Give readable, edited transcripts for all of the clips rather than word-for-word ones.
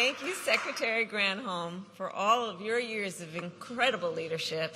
Thank you, Secretary Granholm, for all of your years of incredible leadership.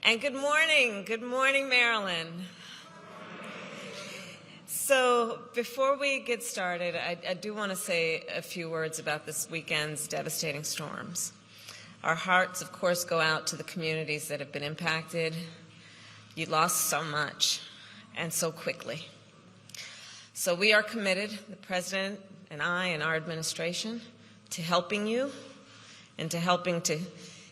And good morning, Maryland. So before we get started, I do want to say a few words about this weekend's devastating storms. Our hearts, of course, go out to the communities that have been impacted. You lost so much and so quickly. So we are committed, the President and I and our administration, to helping you and to helping to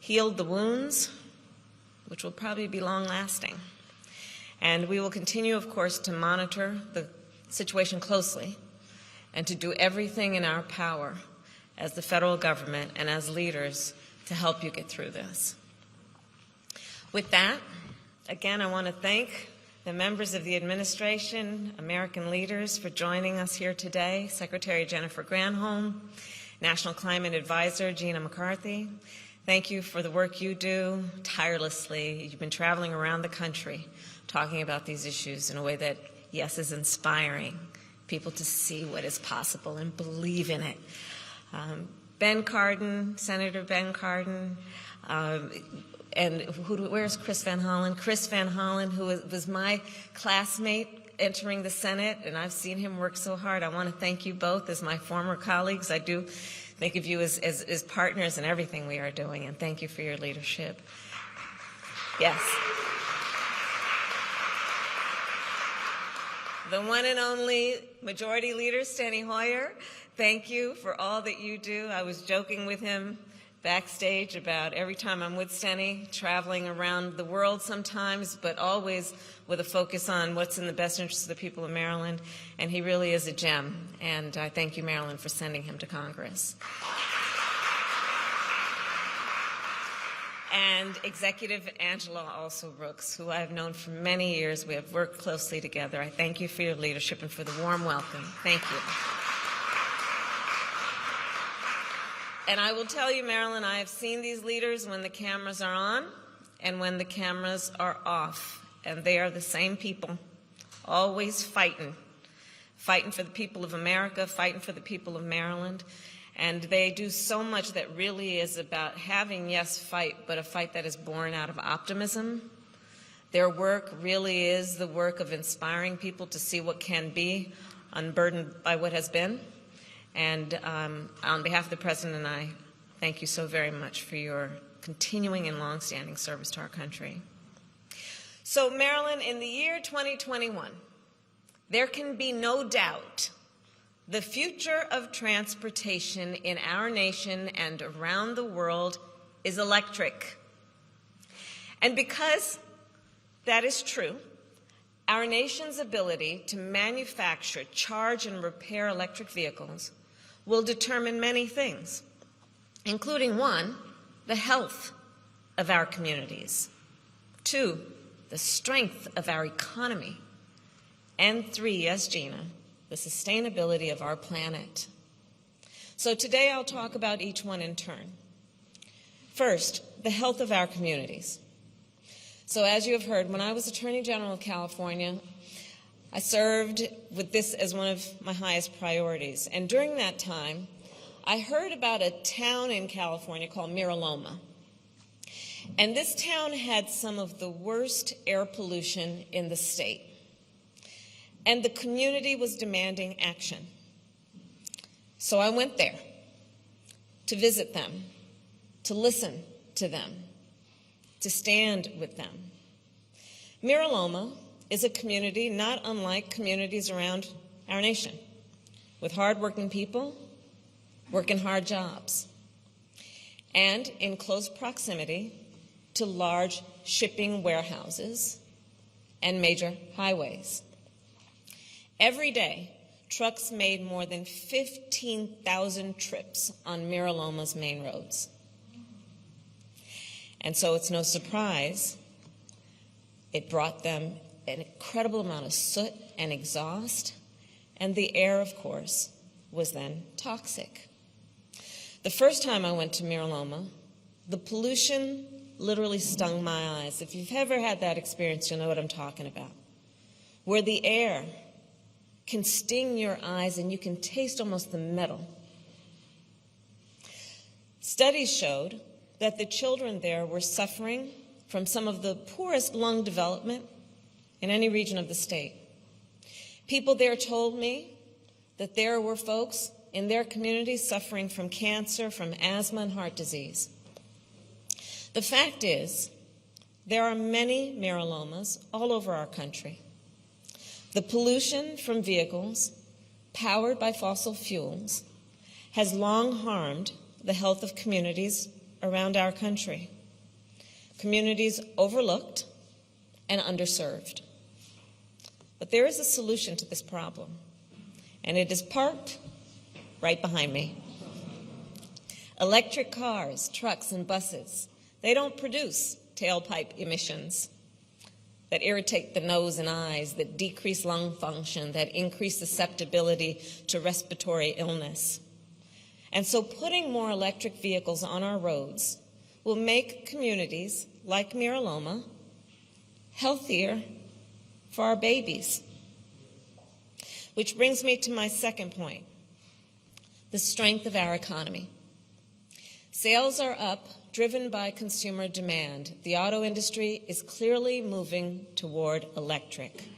heal the wounds, which will probably be long-lasting. And we will continue, of course, to monitor the situation closely and to do everything in our power as the federal government and as leaders to help you get through this. With that, again, I want to thank the members of the administration, American leaders, for joining us here today, Secretary Jennifer Granholm, National Climate Advisor Gina McCarthy. Thank you for the work you do tirelessly. You've been traveling around the country talking about these issues in a way that, yes, is inspiring people to see what is possible and believe in it. Ben Cardin, Senator Ben Cardin, and where's Chris Van Hollen? Chris Van Hollen, who was my classmate entering the Senate, and I've seen him work so hard. I want to thank you both as my former colleagues. I do think of you as partners in everything we are doing, and thank you for your leadership. Yes. The one and only Majority Leader, Steny Hoyer, thank you for all that you do. I was joking with him backstage about every time I'm with Steny, traveling around the world sometimes, but always with a focus on what's in the best interest of the people of Maryland, and he really is a gem, and I thank you, Maryland, for sending him to Congress. And Executive Angela also Brooks, who I've known for many years. We have worked closely together. I thank you for your leadership and for the warm welcome. Thank you. And I will tell you, Marilyn, I have seen these leaders when the cameras are on and when the cameras are off. And they are the same people, always fighting for the people of America, fighting for the people of Maryland. And they do so much that really is about having, yes, fight, but a fight that is born out of optimism. Their work really is the work of inspiring people to see what can be, unburdened by what has been. And on behalf of the President and I, thank you so very much for your continuing and longstanding service to our country. So, Maryland, in the year 2021, there can be no doubt the future of transportation in our nation and around the world is electric. And because that is true, our nation's ability to manufacture, charge, and repair electric vehicles will determine many things, including one, the health of our communities, two, the strength of our economy, and three, yes, Gina, the sustainability of our planet. So today I'll talk about each one in turn. First, the health of our communities. So as you have heard, when I was Attorney General of California, I served with this as one of my highest priorities. And during that time, I heard about a town in California called Mira Loma. And this town had some of the worst air pollution in the state. And the community was demanding action. So I went there to visit them, to listen to them, to stand with them. Mira Loma is a community not unlike communities around our nation, with hardworking people working hard jobs, and in close proximity to large shipping warehouses and major highways. Every day, trucks made more than 15,000 trips on Mira Loma's main roads. And so it's no surprise it brought them an incredible amount of soot and exhaust, and the air, of course, was then toxic. The first time I went to Mira Loma, the pollution literally stung my eyes. If you've ever had that experience, you'll know what I'm talking about, where the air can sting your eyes and you can taste almost the metal. Studies showed that the children there were suffering from some of the poorest lung development in any region of the state. People there told me that there were folks in their communities suffering from cancer, from asthma, and heart disease. The fact is, there are many myeloma all over our country. The pollution from vehicles powered by fossil fuels has long harmed the health of communities around our country, communities overlooked and underserved. But there is a solution to this problem, and it is parked right behind me. Electric cars, trucks, and buses, they don't produce tailpipe emissions that irritate the nose and eyes, that decrease lung function, that increase susceptibility to respiratory illness. And so putting more electric vehicles on our roads will make communities like Miraloma healthier for our babies. Which brings me to my second point, the strength of our economy. Sales are up, driven by consumer demand. The auto industry is clearly moving toward electric.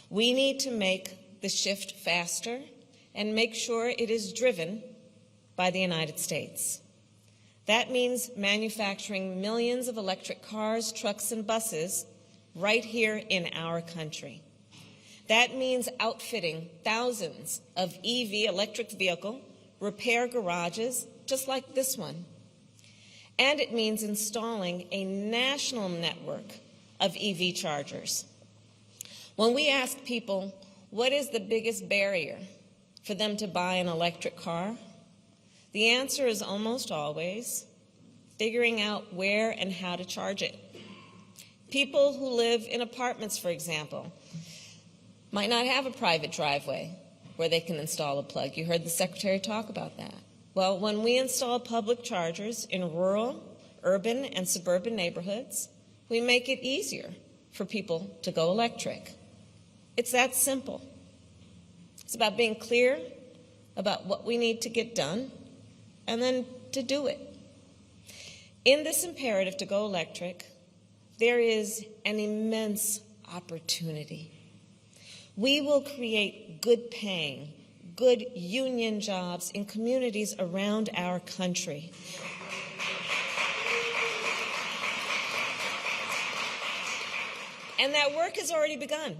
We need to make the shift faster and make sure it is driven by the United States. That means manufacturing millions of electric cars, trucks, and buses right here in our country. That means outfitting thousands of EV, electric vehicle, repair garages, just like this one. And it means installing a national network of EV chargers. When we ask people, what is the biggest barrier for them to buy an electric car? The answer is almost always figuring out where and how to charge it. People who live in apartments, for example, might not have a private driveway where they can install a plug. You heard the Secretary talk about that. Well, when we install public chargers in rural, urban, and suburban neighborhoods, we make it easier for people to go electric. It's that simple. It's about being clear about what we need to get done and then to do it. In this imperative to go electric, there is an immense opportunity. We will create good paying, good union jobs in communities around our country. And that work has already begun.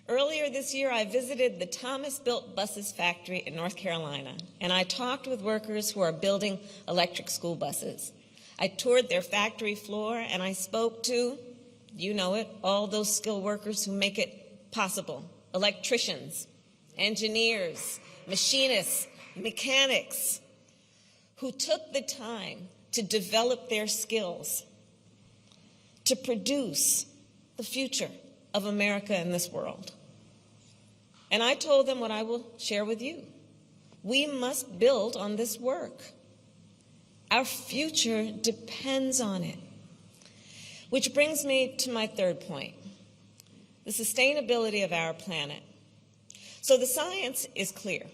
Earlier this year, I visited the Thomas-Built Buses factory in North Carolina, and I talked with workers who are building electric school buses. I toured their factory floor, and I spoke to, you know it, all those skilled workers who make it possible, electricians, engineers, machinists, mechanics, who took the time to develop their skills to produce the future of America and this world. And I told them what I will share with you. We must build on this work. Our future depends on it. Which brings me to my third point, the sustainability of our planet. So the science is clear.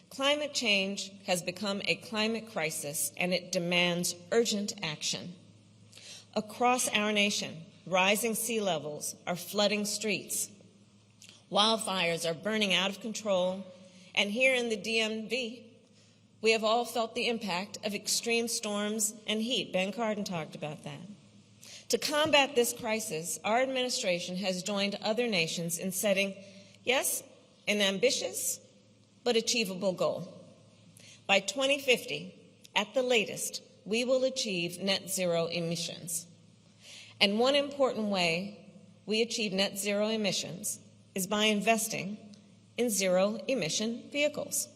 Climate change has become a climate crisis, and it demands urgent action. Across our nation, rising sea levels are flooding streets. Wildfires are burning out of control. And here in the DMV, we have all felt the impact of extreme storms and heat. Ben Cardin talked about that. To combat this crisis, our administration has joined other nations in setting, yes, an ambitious but achievable goal. By 2050, at the latest, we will achieve net zero emissions. And one important way we achieve net zero emissions is by investing in zero-emission vehicles.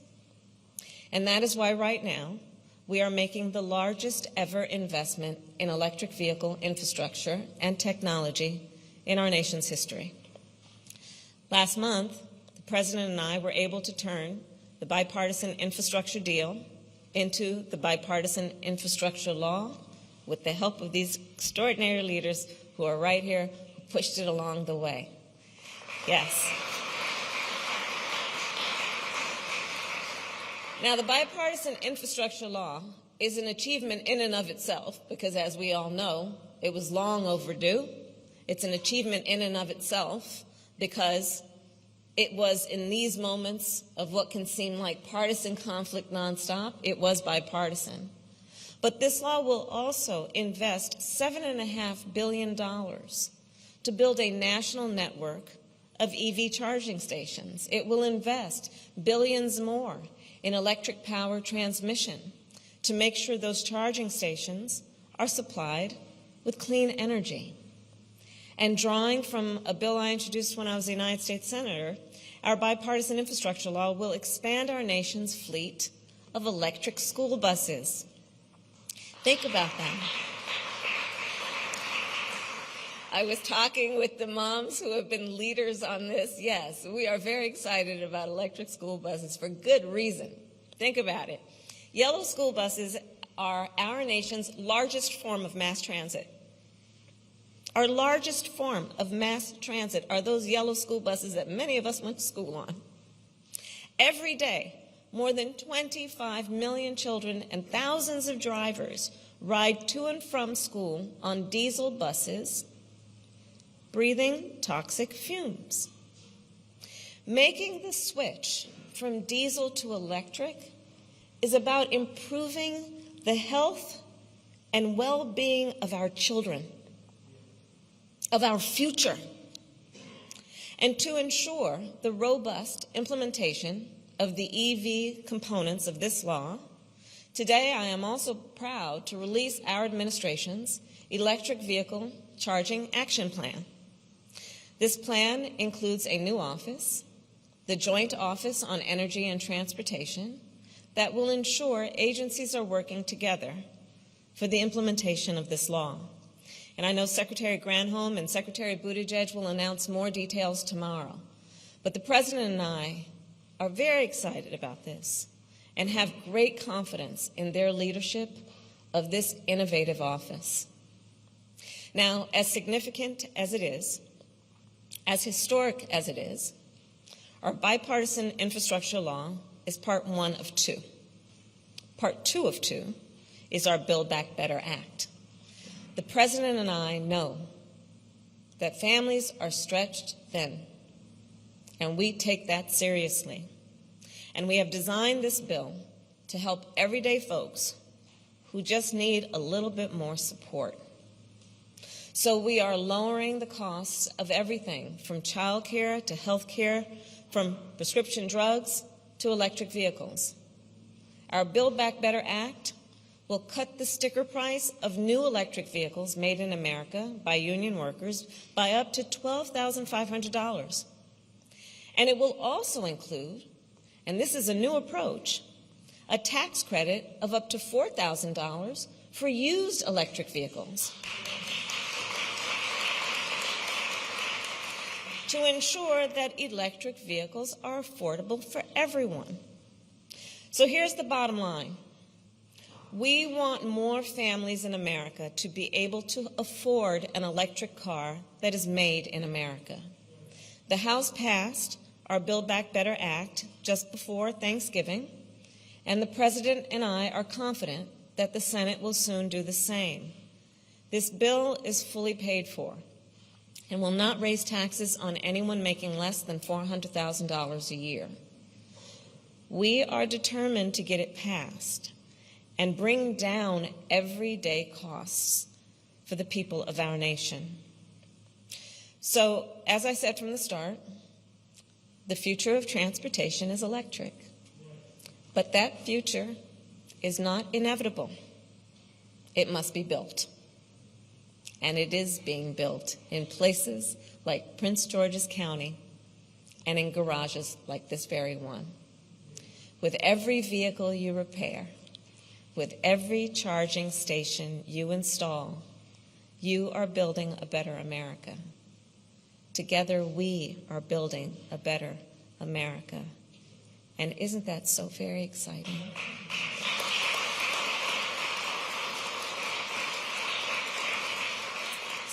And that is why right now we are making the largest ever investment in electric vehicle infrastructure and technology in our nation's history. Last month, the President and I were able to turn the bipartisan infrastructure deal into the bipartisan infrastructure law with the help of these extraordinary leaders who are right here, who pushed it along the way. Yes. Now, the bipartisan infrastructure law is an achievement in and of itself, because as we all know, it was long overdue. It's an achievement in and of itself because it was in these moments of what can seem like partisan conflict nonstop, it was bipartisan. But this law will also invest $7.5 billion to build a national network of EV charging stations. It will invest billions more in electric power transmission to make sure those charging stations are supplied with clean energy. And drawing from a bill I introduced when I was a United States Senator, our bipartisan infrastructure law will expand our nation's fleet of electric school buses. Think about that. I was talking with the moms who have been leaders on this. Yes, we are very excited about electric school buses for good reason. Think about it. Yellow school buses are our nation's largest form of mass transit. Our largest form of mass transit are those yellow school buses that many of us went to school on. Every day, more than 25 million children and thousands of drivers ride to and from school on diesel buses, breathing toxic fumes. Making the switch from diesel to electric is about improving the health and well-being of our children, of our future, and to ensure the robust implementation of the EV components of this law. Today, I am also proud to release our administration's Electric Vehicle Charging Action Plan. This plan includes a new office, the Joint Office on Energy and Transportation, that will ensure agencies are working together for the implementation of this law. And I know Secretary Granholm and Secretary Buttigieg will announce more details tomorrow. But the President and I are very excited about this and have great confidence in their leadership of this innovative office. Now, as significant as it is, as historic as it is, our bipartisan infrastructure law is part one of two. Part two of two is our Build Back Better Act. The President and I know that families are stretched thin, and we take that seriously. And we have designed this bill to help everyday folks who just need a little bit more support. So we are lowering the costs of everything from child care to health care, from prescription drugs to electric vehicles. Our Build Back Better Act will cut the sticker price of new electric vehicles made in America by union workers by up to $12,500. And it will also include, and this is a new approach, a tax credit of up to $4,000 for used electric vehicles to ensure that electric vehicles are affordable for everyone. So here's the bottom line. We want more families in America to be able to afford an electric car that is made in America. The House passed our Build Back Better Act just before Thanksgiving, and the President and I are confident that the Senate will soon do the same. This bill is fully paid for and will not raise taxes on anyone making less than $400,000 a year. We are determined to get it passed and bring down everyday costs for the people of our nation. So, as I said from the start, the future of transportation is electric. But that future is not inevitable. It must be built. And it is being built in places like Prince George's County and in garages like this very one. With every vehicle you repair, with every charging station you install, you are building a better America. Together, we are building a better America. And isn't that so very exciting?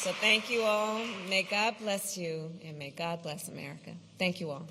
So thank you all. May God bless you, and may God bless America. Thank you all.